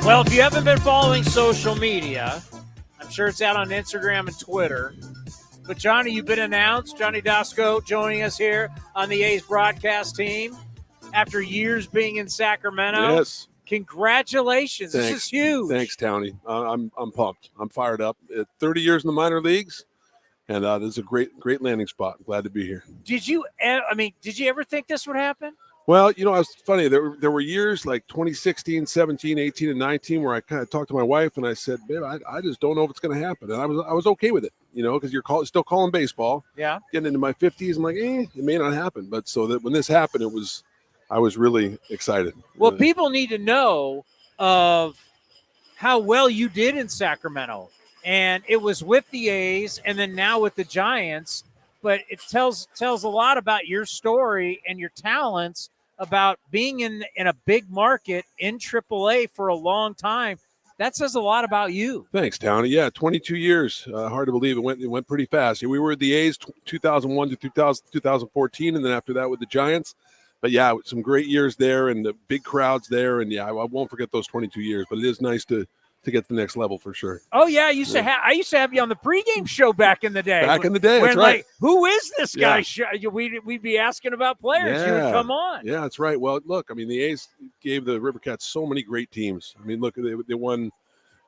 Well, if you haven't been following social media, I'm sure it's out on Instagram and Twitter. But, Johnny, you've been announced. Johnny Doskow joining us here on the A's broadcast team after years being in Sacramento. Yes. Congratulations. Thanks. This is huge. Thanks, Townie. I'm pumped. I'm fired up. 30 years in the minor leagues, and this is a great landing spot. I'm glad to be here. Did you ever think this would happen? Well, it's funny. There were years like 2016, 17, 18, and 19 where I kind of talked to my wife and I said, "Babe, I just don't know if it's going to happen." And I was okay with it, because you're still calling baseball. Yeah. Getting into my 50s, I'm like, it may not happen. But so that when this happened, I was really excited. Well, people need to know of how well you did in Sacramento. And it was with the A's and then now with the Giants. But it tells a lot about your story and your talents about being in a big market in AAA for a long time. That says a lot about you. Thanks, Townie. Yeah, 22 years. Hard to believe. It went pretty fast. We were at the A's 2001 to 2014, and then after that with the Giants. But, yeah, some great years there and the big crowds there. And, yeah, I won't forget those 22 years. But it is nice to get to the next level for sure. Oh, yeah. I used to have you on the pregame show back in the day. That's right. Like, who is this guy? Yeah. We'd be asking about players. Yeah. You would come on. Yeah, that's right. Well, look, the A's gave the Rivercats so many great teams. Look, they won,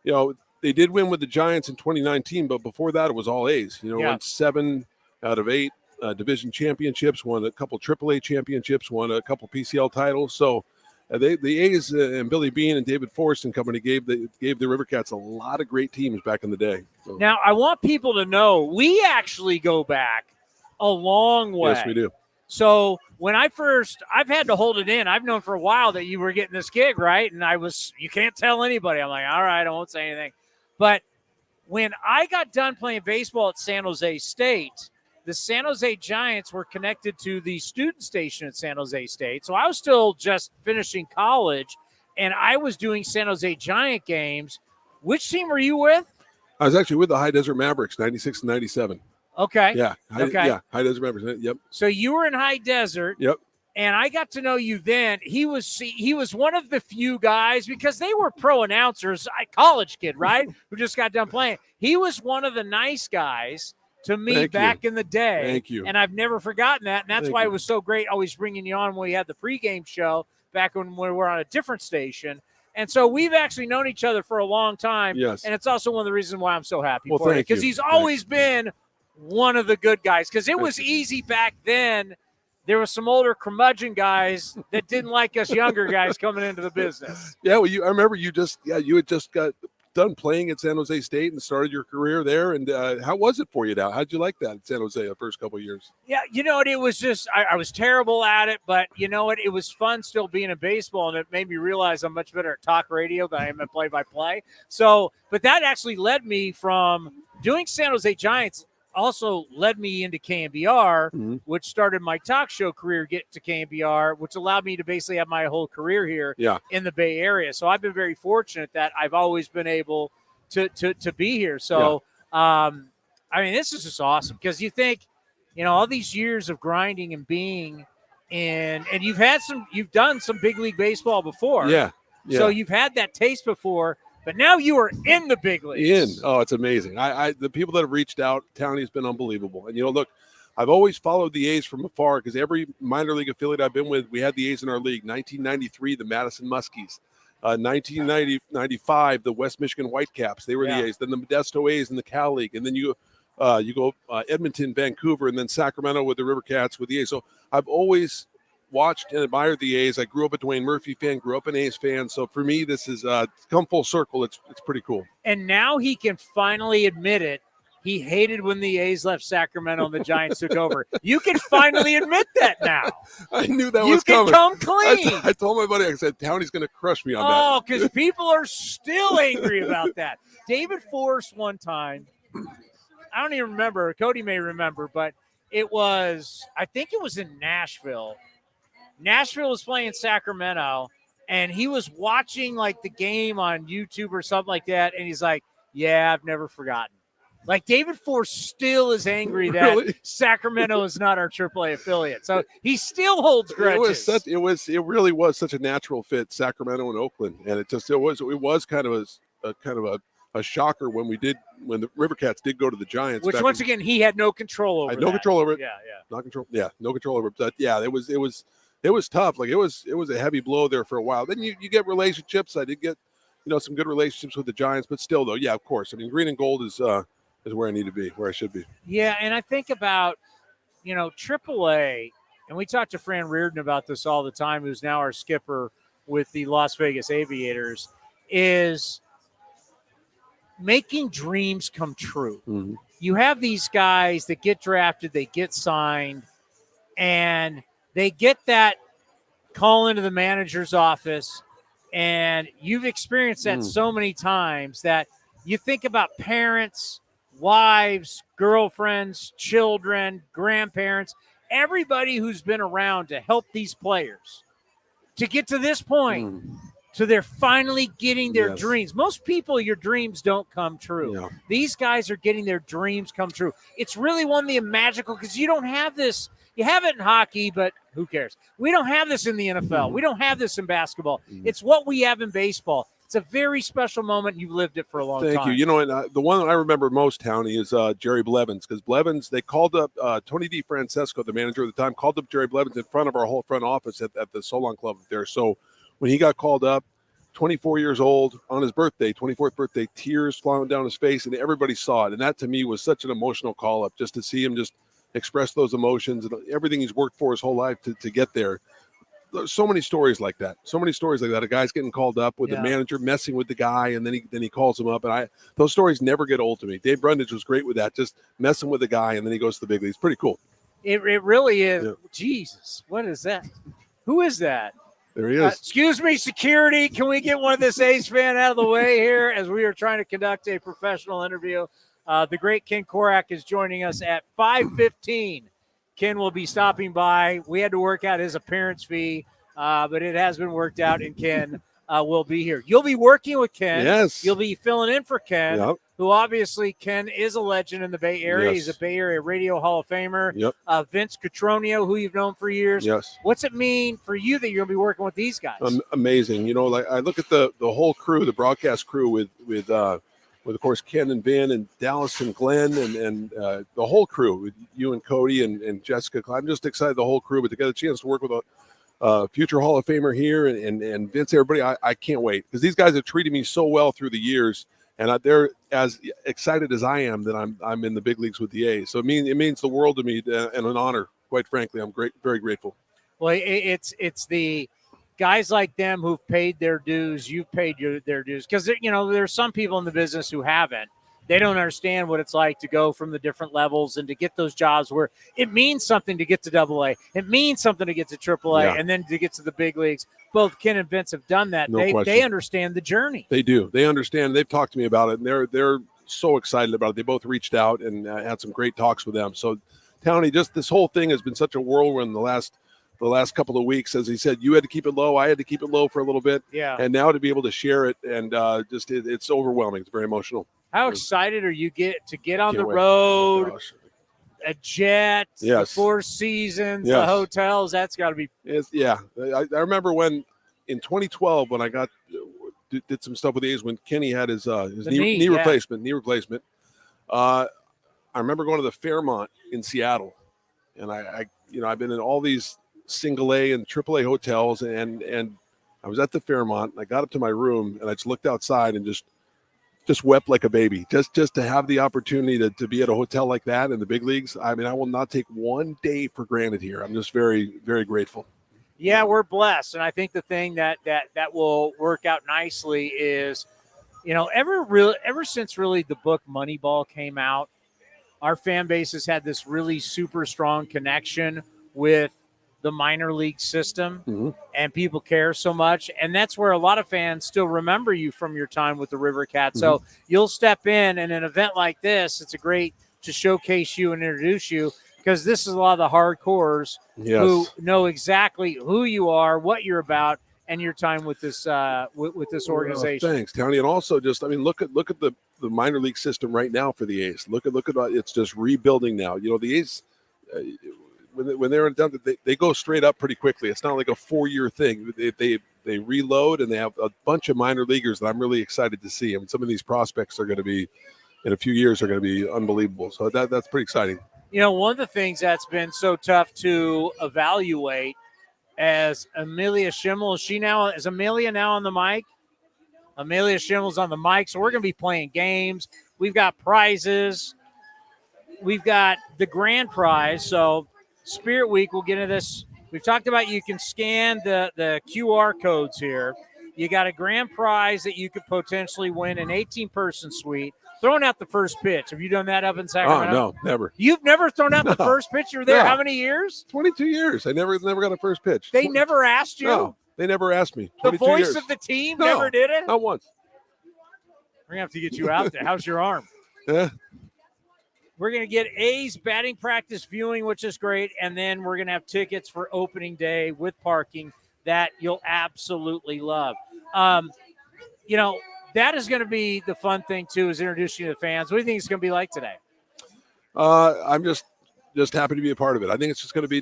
they did win with the Giants in 2019, but before that it was all A's. Won 7 out of 8 division championships, won a couple AAA championships, won a couple PCL titles. So the A's and Billy Bean and David Forrest and company gave the Rivercats a lot of great teams back in the day. So. Now, I want people to know we actually go back a long way. Yes, we do. So when I've had to hold it in. I've known for a while that you were getting this gig, right? And you can't tell anybody. I'm like, all right, I won't say anything. But when I got done playing baseball at San Jose State, the San Jose Giants were connected to the student station at San Jose State. So I was still just finishing college, and I was doing San Jose Giant games. Which team were you with? I was actually with the High Desert Mavericks, 96 and 97. Okay. Yeah. High Desert Mavericks. Yep. So you were in High Desert. Yep. And I got to know you then. He was one of the few guys, because they were pro announcers, college kid, right, who just got done playing. He was one of the nice guys to me back in the day. Thank you. And I've never forgotten that. And that's why it was so great always bringing you on when we had the pregame show back when we were on a different station. And so we've actually known each other for a long time. Yes. And it's also one of the reasons why I'm so happy for you. Because he's Thanks. always been one of the good guys. Because it was easy back then. There were some older curmudgeon guys that didn't like us younger guys coming into the business. Yeah, well, I remember you had just got done playing at San Jose State and started your career there. And how was it for you now? How'd you like that at San Jose the first couple of years? Yeah, it was just I was terrible at it, but it was fun still being in baseball, and it made me realize I'm much better at talk radio than I am at play-by-play. So, but that actually led me from doing San Jose Giants. Also led me into KNBR, which started my talk show career, get to KNBR, which allowed me to basically have my whole career here in the Bay Area. So I've been very fortunate that I've always been able to be here. So, this is just awesome, because you think, all these years of grinding and being in, and you've done some big league baseball before. Yeah. So you've had that taste before. But now you are in the big leagues. It's amazing. The people that have reached out, Townie's been unbelievable. And, look, I've always followed the A's from afar, because every minor league affiliate I've been with, we had the A's in our league. 1993, the Madison Muskies. 1995, the West Michigan Whitecaps. They were the A's. Then the Modesto A's in the Cal League. And then you go Edmonton, Vancouver, and then Sacramento with the Rivercats with the A's. So I've always watched and admired the A's. I grew up a Dwayne Murphy fan, grew up an A's fan. So for me, this is come full circle. It's pretty cool. And now he can finally admit it. He hated when the A's left Sacramento and the Giants took over. You can finally admit that now. I knew that was coming. You can come clean. I told my buddy, I said, Townie's going to crush me on that. Oh, because people are still angry about that. David Forrest one time, I don't even remember. Cody may remember, but I think it was in Nashville. Nashville was playing Sacramento, and he was watching the game on YouTube or something like that, and he's like, "Yeah, I've never forgotten." Like David Force still is angry that Really? Sacramento is not our AAA affiliate. So he still holds grudges. It really was such a natural fit, Sacramento and Oakland, and it was kind of a shocker when the Rivercats did go to the Giants. Which once again he had no control over. I had no control over it. Yeah. No control over it. But yeah, it was tough. Like it was a heavy blow there for a while. Then you get relationships. I did get some good relationships with the Giants, but still though, yeah, of course. I mean, green and gold is where I need to be, where I should be. Yeah, and I think about AAA, and we talk to Fran Reardon about this all the time, who's now our skipper with the Las Vegas Aviators, is making dreams come true. Mm-hmm. You have these guys that get drafted, they get signed, and they get that call into the manager's office, and you've experienced that so many times that you think about parents, wives, girlfriends, children, grandparents, everybody who's been around to help these players to get to this point. So they're finally getting their dreams. Most people, your dreams don't come true. Yeah. These guys are getting their dreams come true. It's really one of the magical, because you don't have this. You have it in hockey, but who cares? We don't have this in the NFL. We don't have this in basketball. It's what we have in baseball. It's a very special moment. You've lived it for a long time. Thank you. And the one I remember most, Townie, is Jerry Blevins, because Blevins, they called up Tony DeFrancesco, the manager at the time, called up Jerry Blevins in front of our whole front office at the Solon Club there. So when he got called up, 24 years old, on his birthday, 24th birthday, tears flowing down his face, and everybody saw it. And that to me was such an emotional call up, just to see him just express those emotions and everything he's worked for his whole life to get there. There's so many stories like that. A guy's getting called up with the manager messing with the guy, and then he calls him up. And those stories never get old to me. Dave Brundage was great with that, just messing with the guy, and then he goes to the big leagues. Pretty cool. It really is. Yeah. Jesus, what is that? Who is that? There he is. Excuse me, security. Can we get one of this A's fan out of the way here as we are trying to conduct a professional interview? The great Ken Korak is joining us at 5:15. Ken will be stopping by. We had to work out his appearance fee, but it has been worked out, and Ken will be here. You'll be working with Ken. Yes. You'll be filling in for Ken, who obviously Ken is a legend in the Bay Area. Yes. He's a Bay Area Radio Hall of Famer. Yep. Vince Cotroneo, who you've known for years. Yes. What's it mean for you that you're going to be working with these guys? Amazing. Like I look at the whole crew, the broadcast crew with of course Ken and Vin and Dallas and Glenn and the whole crew with you and Cody and Jessica. I'm just excited, the whole crew, but to get a chance to work with a future Hall of Famer here and Vince, everybody, I can't wait, because these guys have treated me so well through the years, and they're as excited as I am that I'm in the big leagues with the A's. So it means the world to me, and an honor, quite frankly. I'm very grateful. Well, it's the guys like them who've paid their dues. You've paid their dues, because there's some people in the business who haven't. They don't understand what it's like to go from the different levels and to get those jobs where it means something to get to AA. It means something to get to AAA, and then to get to the big leagues. Both Ken and Vince have done that. They understand the journey. They do. They understand. They've talked to me about it, and they're so excited about it. They both reached out and had some great talks with them. So, Townie, just this whole thing has been such a whirlwind the last couple of weeks. As he said, you had to keep it low. I had to keep it low for a little bit. Yeah. And now to be able to share it, and it's overwhelming. It's very emotional. How excited are you to get on the road? A jet, the Four Seasons, the hotels. That's got to be. I remember when in 2012 when I did some stuff with the A's when Kenny had his knee replacement. I remember going to the Fairmont in Seattle, and I've been in all these single A and triple A hotels, and I was at the Fairmont, and I got up to my room, and I just looked outside and just wept like a baby, just to have the opportunity to be at a hotel like that in the big leagues. I mean, I will not take one day for granted here. I'm just very, very grateful. Yeah, we're blessed. And I think the thing that will work out nicely is, ever since really the book Moneyball came out, our fan base has had this really super strong connection with the minor league system, and people care so much. And that's where a lot of fans still remember you from your time with the Rivercats. So you'll step in an event like this. It's a great to showcase you and introduce you, because this is a lot of the hardcores who know exactly who you are, what you're about, and your time with this with this organization. Thanks, Tony. And also, just look at the minor league system right now for the A's. Look at it's just rebuilding now. The A's. When they're done, they go straight up pretty quickly. It's not like a 4-year thing. They reload, and they have a bunch of minor leaguers that I'm really excited to see. Some of these prospects are going to be, in a few years, are going to be unbelievable. So that's pretty exciting. One of the things that's been so tough to evaluate as Amelia Schimmel, is Amelia now on the mic? Amelia Schimmel's on the mic, so we're going to be playing games. We've got prizes. We've got the grand prize, so Spirit Week, we'll get into this. We've talked about you can scan the QR codes here. You got a grand prize that you could potentially win, an 18-person suite. Throwing out the first pitch. Have you done that up in Sacramento? Oh, no, never. You've never thrown out the first pitch? You were there how many years? 22 years. I never got a first pitch. They never asked you? No, they never asked me. The voice years. of the team never did it? Not once. We're going to have to get you out there. How's your arm? Yeah. We're going to get A's batting practice viewing, which is great, and then we're going to have tickets for opening day with parking that you'll absolutely love. That is going to be the fun thing, too, is introducing you to the fans. What do you think it's going to be like today? I'm just happy to be a part of it. I think it's just going to be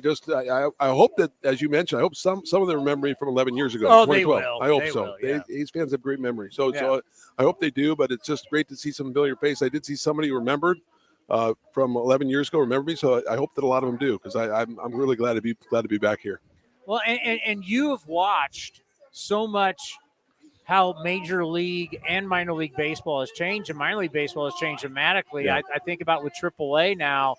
I hope that, as you mentioned, I hope some of them remember me from 11 years ago. Oh, they will. I hope they so. Will, yeah. A's fans have great memory. So I hope they do, but it's just great to see some familiar face. I did see somebody who remembered from 11 years ago, remember me. So I hope that a lot of them do, because I'm really glad to be back here. Well, and you have watched so much how Major League and minor league baseball has changed, and minor league baseball has changed dramatically. Yeah. I think about with AAA now.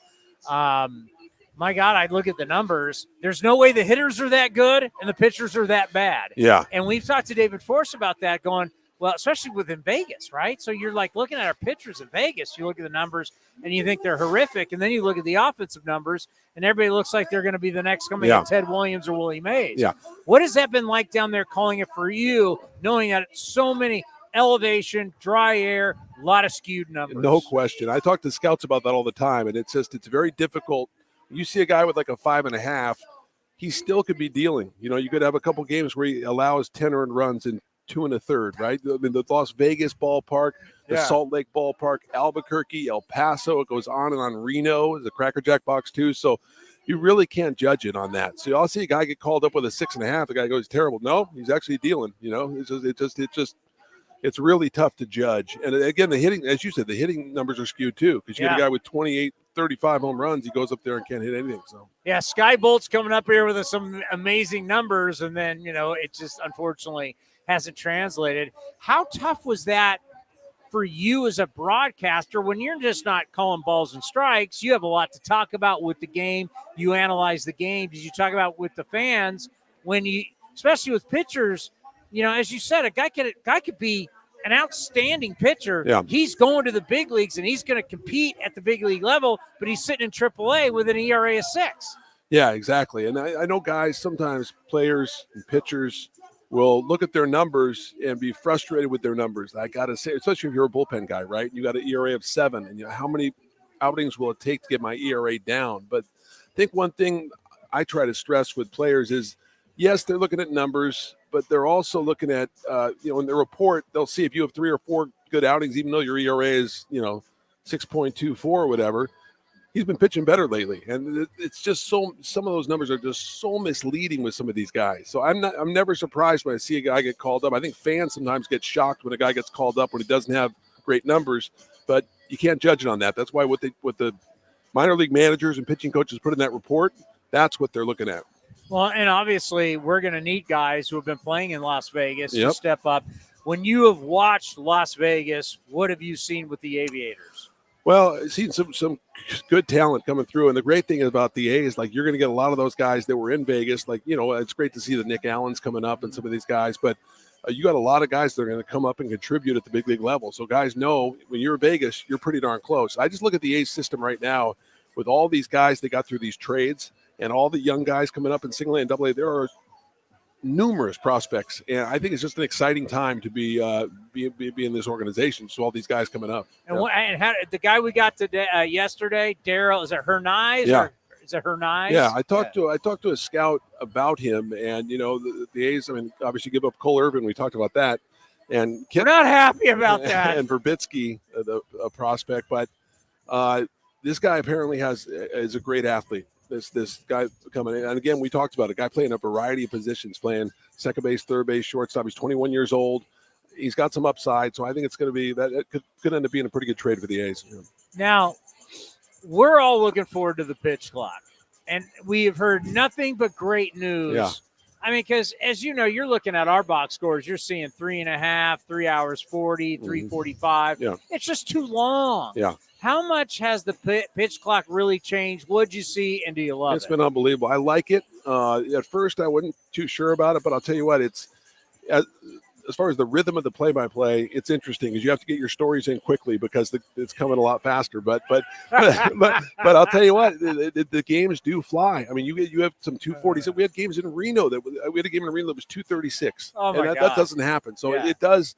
My God, I look at the numbers. There's no way the hitters are that good and the pitchers are that bad. Yeah. And we've talked to David Force about that, going, well, especially within Vegas, right? So you're like looking at our pitchers in Vegas. You look at the numbers and you think they're horrific. And then you look at the offensive numbers and everybody looks like they're going to be the next coming of Ted Williams or Willie Mays. Yeah. What has that been like down there calling it for you, knowing that so many elevation, dry air, a lot of skewed numbers? No question. I talk to scouts about that all the time, and it's very difficult. You see a guy with like a 5.5, he still could be dealing. You could have a couple games where he allows 10 earned runs in 2 1/3, right? The Las Vegas ballpark, the Salt Lake ballpark, Albuquerque, El Paso, it goes on and on. Reno is a Cracker Jack box too. So you really can't judge it on that. So I'll see a guy get called up with a 6.5. The guy goes, terrible. No, he's actually dealing. It's really tough to judge. And again, the hitting, as you said, the hitting numbers are skewed too, because you get a guy with 28, 35 home runs. He goes up there and can't hit anything. So Sky Bolt's coming up here with some amazing numbers, and then it just unfortunately hasn't translated. How tough was that for you as a broadcaster when you're just not calling balls and strikes? You have a lot to talk about with the game. You analyze the game. Did you talk about with the fans when you, especially with pitchers? As you said, a guy could be an outstanding pitcher. Yeah. He's going to the big leagues and he's going to compete at the big league level, but he's sitting in AAA with an ERA of 6. Yeah, exactly. And I know guys, sometimes players and pitchers will look at their numbers and be frustrated with their numbers. I got to say, especially if you're a bullpen guy, right? You got an ERA of 7, and how many outings will it take to get my ERA down? But I think one thing I try to stress with players is, yes, they're looking at numbers, but they're also looking at, in their report, they'll see if you have 3 or 4 good outings, even though your ERA is, 6.24 or whatever. He's been pitching better lately, and it's just some of those numbers are just so misleading with some of these guys. So I'm never surprised when I see a guy get called up. I think fans sometimes get shocked when a guy gets called up when he doesn't have great numbers, but you can't judge it on that. That's why what the minor league managers and pitching coaches put in that report, that's what they're looking at. Well, and obviously we're going to need guys who have been playing in Las Vegas to step up. When you have watched Las Vegas, what have you seen with the Aviators? Well, I've seen some good talent coming through. And the great thing about the A's, like, you're going to get a lot of those guys that were in Vegas. Like, it's great to see the Nick Allens coming up and some of these guys. But you got a lot of guys that are going to come up and contribute at the big league level. So guys know when you're in Vegas, you're pretty darn close. I just look at the A's system right now with all these guys that got through these trades and all the young guys coming up in single A and double A. There are numerous prospects, and I think it's just an exciting time to be in this organization. So all these guys coming up, and how the guy we got today yesterday, Daryl, is it Hernandez? Yeah, is it Hernandez? Yeah, I talked to a scout about him, and the A's. I mean, obviously give up Cole Irvin. We talked about that, and we're not happy about that. And Verbitsky, a prospect, but this guy apparently is a great athlete. This guy coming in, and again, we talked about a guy playing a variety of positions, playing second base, third base, shortstop. He's 21 years old. He's got some upside, so I think it's going to be that it could end up being a pretty good trade for the A's. Now, we're all looking forward to the pitch clock, and we have heard nothing but great news. Yeah. I mean, because as you know, you're looking at our box scores. You're seeing 3.5, 3 hours 40, 3:45. Yeah. It's just too long. Yeah. How much has the pitch clock really changed? What'd you see, and do you love it? It's been unbelievable. I like it. At first, I wasn't too sure about it, but I'll tell you what, it's as far as the rhythm of the play-by-play, it's interesting because you have to get your stories in quickly because it's coming a lot faster. But I'll tell you what, the games do fly. I mean, you have some 240s. We had games in Reno we had a game in Reno that was 236. Oh my God. That doesn't happen. So Yeah. it does.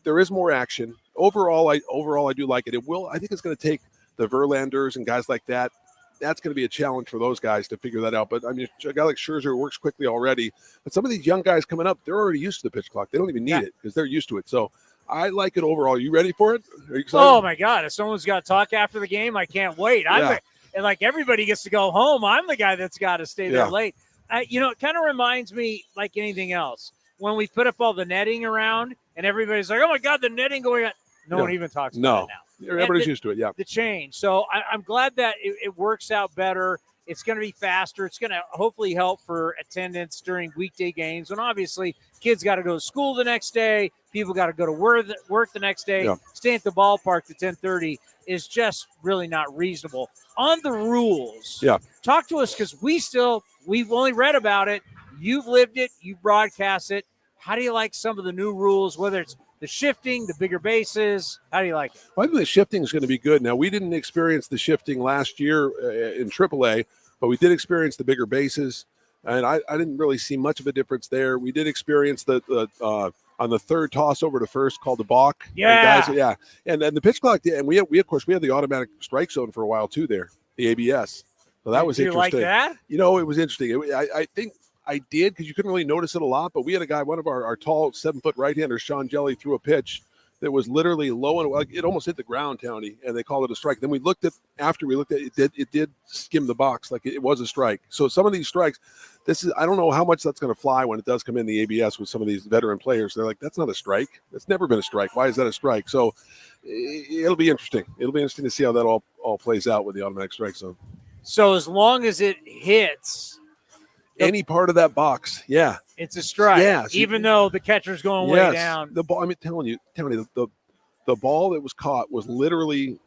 There is more action. Overall, I do like it. I think it's going to take the Verlanders and guys like that. That's going to be a challenge for those guys to figure that out. But I mean, a guy like Scherzer works quickly already. But some of these young guys coming up, they're already used to the pitch clock. They don't even need it because they're used to it. So I like it overall. You ready for it? Are you excited? Oh my God! If someone's got to talk after the game, I can't wait. And like everybody gets to go home. I'm the guy that's got to stay there late. It kind of reminds me, like anything else, when we put up all the netting around and everybody's like, "Oh my God, the netting going on." No one even talks about it now. Everybody's used to it, yeah. The change. So I'm glad that it works out better. It's going to be faster. It's going to hopefully help for attendance during weekday games. And obviously, kids got to go to school the next day. People got to go to work the next day. Yeah. Stay at the ballpark at 10:30 is just really not reasonable. On the rules, talk to us because we've only read about it. You've lived it. You broadcast it. How do you like some of the new rules, whether it's the shifting, the bigger bases? How do you like it? Well, I think the shifting is going to be good. Now, we didn't experience the shifting last year in AAA, but we did experience the bigger bases, and I didn't really see much of a difference there. We did experience the on the third toss over to first called the balk. Yeah. And the pitch clock, and we of course we had the automatic strike zone for a while too there, the ABS. So that was interesting. You like that? It was interesting. I think I did because you couldn't really notice it a lot, but we had a guy, one of our tall 7-foot right-handers, Sean Jelly, threw a pitch that was literally low and it almost hit the ground, Townie, and they called it a strike. Then after we looked at it, it did skim the box like it was a strike. So some of these strikes, I don't know how much that's going to fly when it does come in the ABS with some of these veteran players. They're like, that's not a strike. That's never been a strike. Why is that a strike? So it'll be interesting. It'll be interesting to see how that all plays out with the automatic strike zone. So as long as it hits any part of that box, it's a strike. Yeah, even though the catcher's going way down. The ball. I'm telling you, the ball that was caught was literally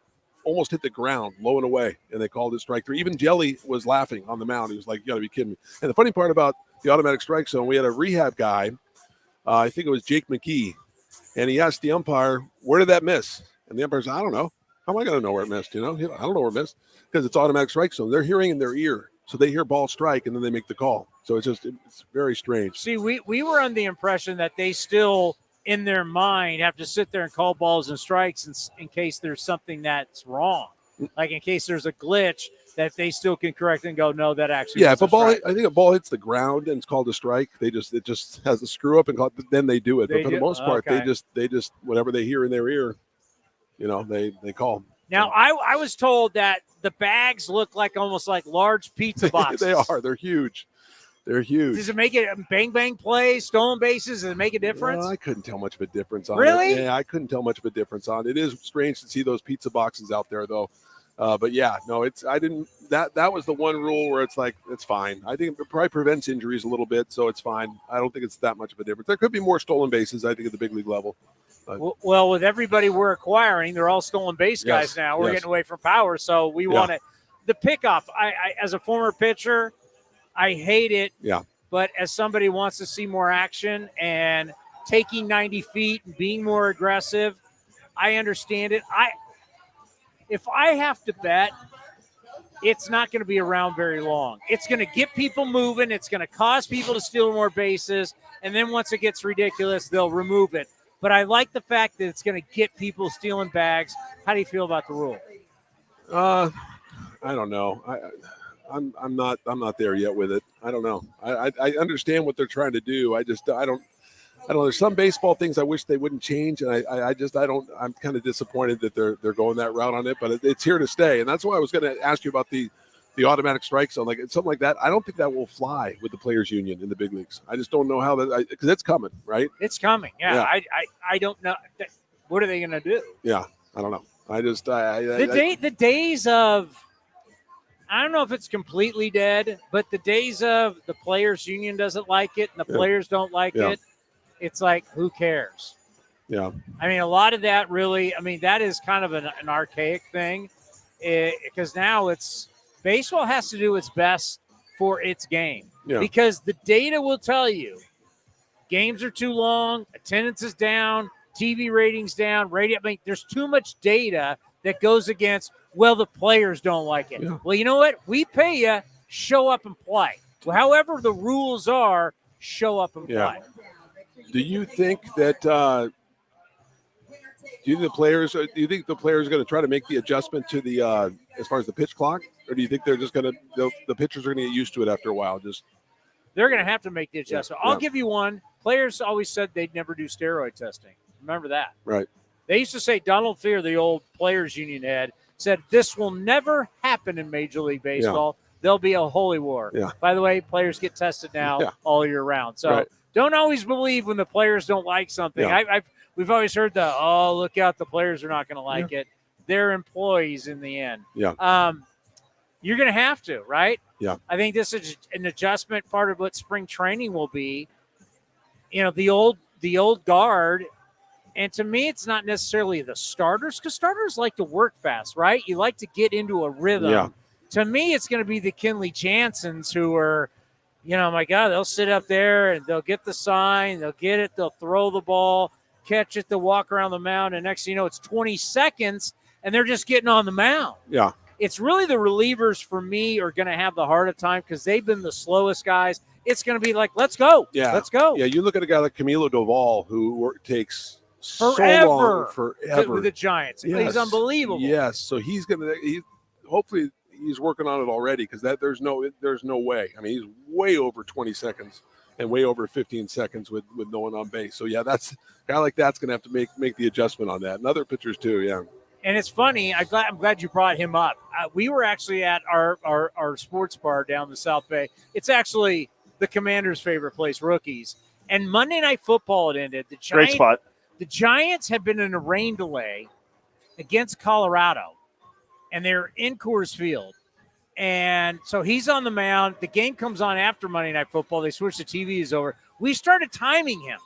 almost hit the ground, low and away, and they called it strike 3. Even Jelly was laughing on the mound. He was like, "You got to be kidding me!" And the funny part about the automatic strike zone, we had a rehab guy. I think it was Jake McKee, and he asked the umpire, "Where did that miss?" And the umpire said, "I don't know. How am I going to know where it missed? I don't know where it missed because it's automatic strike zone. They're hearing in their ear." So they hear ball strike, and then they make the call. So it's very strange. See, we were under the impression that they still, in their mind, have to sit there and call balls and strikes in case there's something that's wrong. Like in case there's a glitch that they still can correct and go, no, that actually if a ball, I think a ball hits the ground and it's called a strike, it just has a screw up and then they do it. But for the most part, they just whatever they hear in their ear, they call. Now, I was told that the bags look like almost like large pizza boxes. They are. They're huge. Does it make it bang plays, stolen bases? Does it make a difference? No, I couldn't tell much of a difference on it. Really? Yeah, I couldn't tell much of a difference on it. It is strange to see those pizza boxes out there, though. But yeah, no, I didn't. That was the one rule where it's like it's fine. I think it probably prevents injuries a little bit, so it's fine. I don't think it's that much of a difference. There could be more stolen bases, I think, at the big league level. Well, with everybody we're acquiring, they're all stolen base guys now. We're getting away from power, so we want it. The pickoff, I as a former pitcher, I hate it. Yeah. But as somebody who wants to see more action and taking 90 feet and being more aggressive, I understand it. If I have to bet, it's not going to be around very long. It's going to get people moving. It's going to cause people to steal more bases. And then once it gets ridiculous, they'll remove it. But I like the fact that it's going to get people stealing bags. How do you feel about the rule? I don't know. I'm not there yet with it. I don't know. I understand what they're trying to do. I don't know. There's some baseball things I wish they wouldn't change, and I don't. I'm kind of disappointed that they're going that route on it, but it's here to stay, and that's why I was going to ask you about the automatic strike zone, like something like that. I don't think that will fly with the players' union in the big leagues. I just don't know how that, because it's coming, right? It's coming. Yeah. I don't know. What are they going to do? Yeah, I don't know. The days of, I don't know if it's completely dead, but the days of the players' union doesn't like it and the players don't like it. It's like, who cares? Yeah. I mean, a lot of that really, I mean, that is kind of an archaic thing, because now baseball has to do its best for its game, because the data will tell you games are too long, attendance is down, TV ratings down, radio. I mean, there's too much data that goes against, well, the players don't like it. Yeah. Well, you know what? We pay you, show up and play. Well, however the rules are, show up and play. Do you think that do you think the players are going to try to make the adjustment to the as far as the pitch clock, or do you think they're just going to the pitchers are going to get used to it after a while? They're going to have to make the adjustment. I'll give you one. Players always said they'd never do steroid testing. Remember that, right? They used to say, Donald Fear, the old players union head, said this will never happen in Major League Baseball. There'll be a holy war. By the way, players get tested now all year round. So don't always believe when the players don't like something. We've always heard look out, the players are not going to like it. They're employees in the end. You're going to have to, right? I think this is an adjustment. Part of what spring training will be, the old guard. And to me, it's not necessarily the starters, because starters like to work fast, right? You like to get into a rhythm. To me, it's going to be the Kenley Jansens who are, my God, they'll sit up there and they'll get the sign, they'll get it, they'll throw the ball, catch it, they'll walk around the mound, and next thing you know, it's 20 seconds, and they're just getting on the mound. It's really the relievers, for me, are going to have the harder time because they've been the slowest guys. It's going to be like, let's go. Let's go. Yeah, you look at a guy like Camilo Doval who takes forever with the Giants. He's unbelievable. Yes, so hopefully he's working on it already, because there's no way. I mean, he's way over 20 seconds and way over 15 seconds with no one on base. So that's a guy like that's going to have to make the adjustment on that, and other pitchers too. And it's funny. I'm glad you brought him up. We were actually at our sports bar down the South Bay. It's actually the Commanders' favorite place, Rookies. And Monday Night Football it ended. Great spot. The Giants have been in a rain delay against Colorado, and they're in Coors Field. And so he's on the mound. The game comes on after Monday Night Football. They switch the TVs over. We started timing him.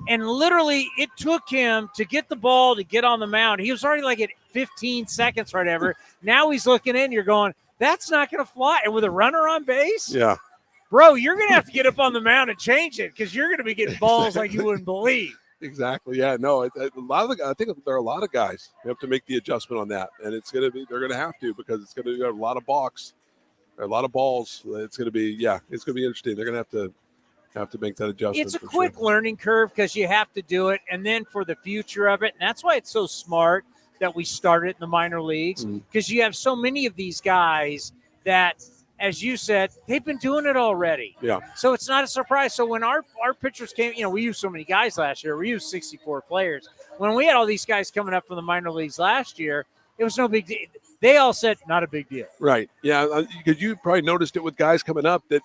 And literally it took him to get the ball to get on the mound. He was already like at 15 seconds or whatever. Now he's looking in. You're going, that's not going to fly. And with a runner on base? Bro, you're going to have to get up on the mound and change it, because you're going to be getting balls like you wouldn't believe. Exactly. Yeah. No. I think there are a lot of guys who have to make the adjustment on that, and they're going to have to, because it's going to be a lot of balks, a lot of balls. It's going to be it's going to be interesting. They're going to have to make that adjustment. It's a quick learning curve, because you have to do it, and then for the future of it, and that's why it's so smart that we started in the minor leagues, because you have so many of these guys that, as you said, they've been doing it already. So it's not a surprise. So when our pitchers came, we used so many guys last year. We used 64 players. When we had all these guys coming up from the minor leagues last year, it was no big deal. They all said, not a big deal. Right. Yeah, because you probably noticed it with guys coming up that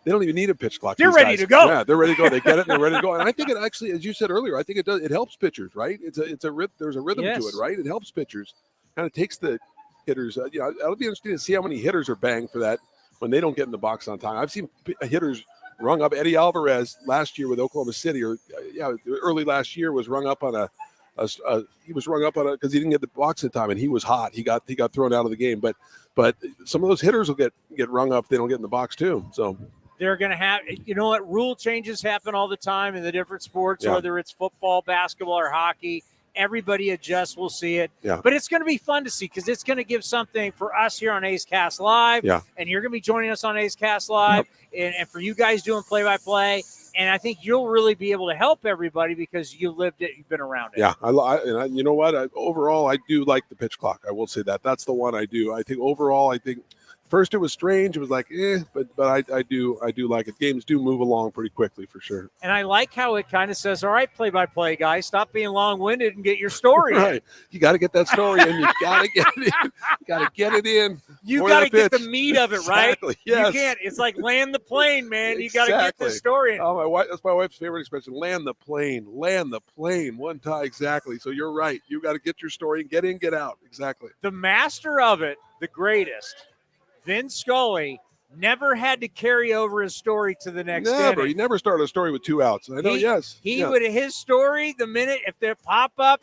they don't even need a pitch clock. They're ready to go. Yeah, they're ready to go. They get it, and they're ready to go. And I think it actually, as you said earlier, I think it helps pitchers, right? There's a rhythm to it, right? It helps pitchers. Kind of takes the hitters. It'll be interesting to see how many hitters are banged for that when they don't get in the box on time. I've seen hitters rung up. Eddie Alvarez last year with Oklahoma City, early last year, was rung up on because he didn't get the box in time, and he was hot. He got thrown out of the game. But some of those hitters will get rung up if they don't get in the box too. So they're going to have, rule changes happen all the time in the different sports, whether it's football, basketball, or hockey. Everybody adjusts. We'll see it. But it's going to be fun to see, because it's going to give something for us here on A's Cast Live. And you're going to be joining us on A's Cast Live. And for you guys doing play-by-play. And I think you'll really be able to help everybody, because you lived it, you've been around it. You know what? Overall, I do like the pitch clock. I will say that. That's the one I do. I think overall, First, it was strange. It was like, but I do like it. Games do move along pretty quickly for sure. And I like how it kind of says, all right, play-by-play guys, stop being long-winded and get your story in. Right. You got to get that story in. You got to get it in. You got to get it in. You got to get the meat of it, right? Exactly. Yes. You can't. It's like land the plane, man. You got to get the story in. Oh, my wife. That's my wife's favorite expression. Land the plane. Land the plane. One tie. Exactly. So you're right. You got to get your story and get in, get out. Exactly. The master of it, the greatest, Vin Scully, never had to carry over his story to the next Never. inning. He never started a story with 2 outs. I know, yes. He would, his story, the minute, if they pop up,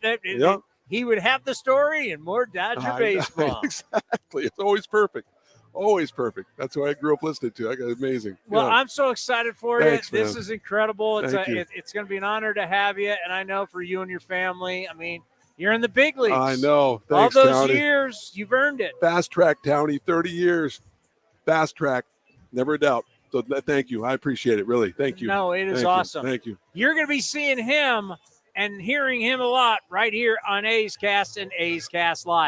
he would have the story and more Dodger baseball. Exactly. It's always perfect. Always perfect. That's what I grew up listening to. I got amazing. Well, I'm so excited for Thanks, you. This man. is incredible. It's Thank going to be an honor to have you, and I know for you and your family. I mean, you're in the big leagues. I know. Thanks, all those Townie. years, you've earned it. Fast track, Townie. 30 years. Fast track. Never a doubt. So thank you. I appreciate it. Really. Thank you. No, it is awesome. Thank you. You're going to be seeing him and hearing him a lot right here on A's Cast and A's Cast Live.